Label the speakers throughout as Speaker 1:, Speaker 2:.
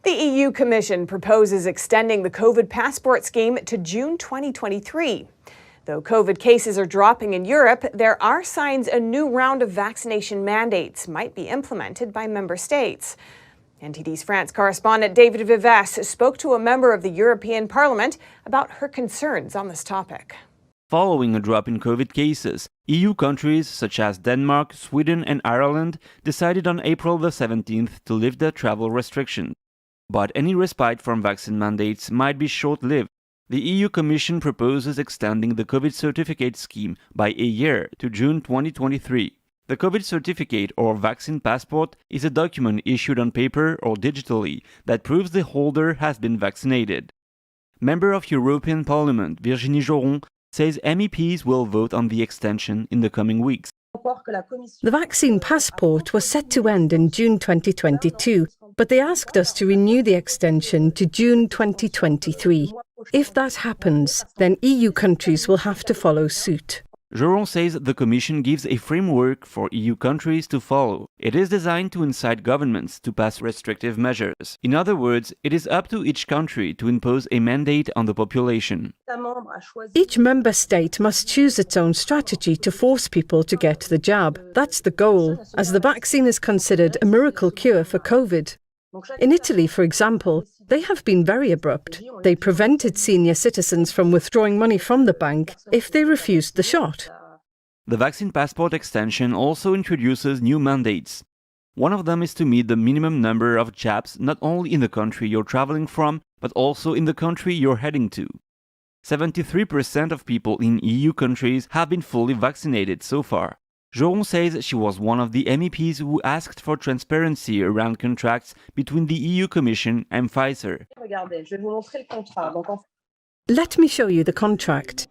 Speaker 1: The EU Commission proposes extending the COVID passport scheme to June 2023. Though COVID cases are dropping in Europe, there are signs a new round of vaccination mandates might be implemented by member states. NTD's France correspondent David Vives spoke to a member of the European Parliament about her concerns on this topic.
Speaker 2: Following a drop in COVID cases, EU countries such as Denmark, Sweden and Ireland decided on April the 17th to lift their travel restrictions. But any respite from vaccine mandates might be short-lived. The EU Commission proposes extending the COVID certificate scheme by a year to June 2023. The COVID certificate or vaccine passport is a document issued on paper or digitally that proves the holder has been vaccinated. Member of European Parliament Virginie Joron says MEPs will vote on the extension in the coming weeks.
Speaker 3: The vaccine passport was set to end in June 2022, but they asked us to renew the extension to June 2023. If that happens, then EU countries will have to follow suit.
Speaker 2: Joron says the Commission gives a framework for EU countries to follow. It is designed to incite governments to pass restrictive measures. In other words, it is up to each country to impose a mandate on the population.
Speaker 3: Each member state must choose its own strategy to force people to get the jab. That's the goal, as the vaccine is considered a miracle cure for COVID. In Italy, for example, they have been very abrupt. They prevented senior citizens from withdrawing money from the bank if they refused the shot.
Speaker 2: The vaccine passport extension also introduces new mandates. One of them is to meet the minimum number of jabs not only in the country you're traveling from, but also in the country you're heading to. 73% of people in EU countries have been fully vaccinated so far. Joron says she was one of the MEPs who asked for transparency around contracts between the EU Commission and Pfizer.
Speaker 3: Let me show you the contract.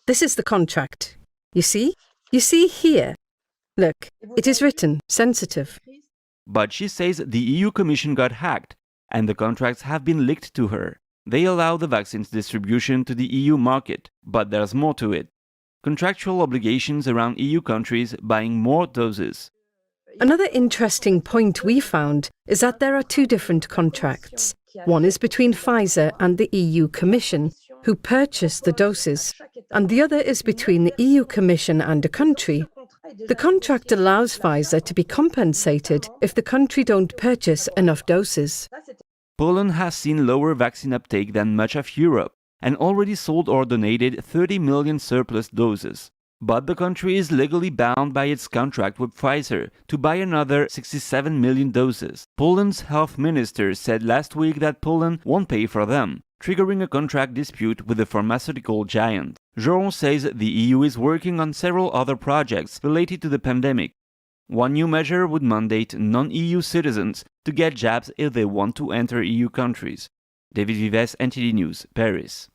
Speaker 3: This is the contract. You see? You see here. Look, it is written, sensitive.
Speaker 2: But she says the EU Commission got hacked, and the contracts have been leaked to her. They allow the vaccine's distribution to the EU market, but there's more to it. Contractual obligations around EU countries buying more doses.
Speaker 3: Another interesting point we found is that there are two different contracts. One is between Pfizer and the EU Commission, who purchase the doses, and the other is between the EU Commission and a country. The contract allows Pfizer to be compensated if the country don't purchase enough doses.
Speaker 2: Poland has seen lower vaccine uptake than much of Europe, and already sold or donated 30 million surplus doses. But the country is legally bound by its contract with Pfizer to buy another 67 million doses. Poland's health minister said last week that Poland won't pay for them, triggering a contract dispute with the pharmaceutical giant. Joron says the EU is working on several other projects related to the pandemic. One new measure would mandate non-EU citizens to get jabs if they want to enter EU countries. David Vives, NTD News, Paris.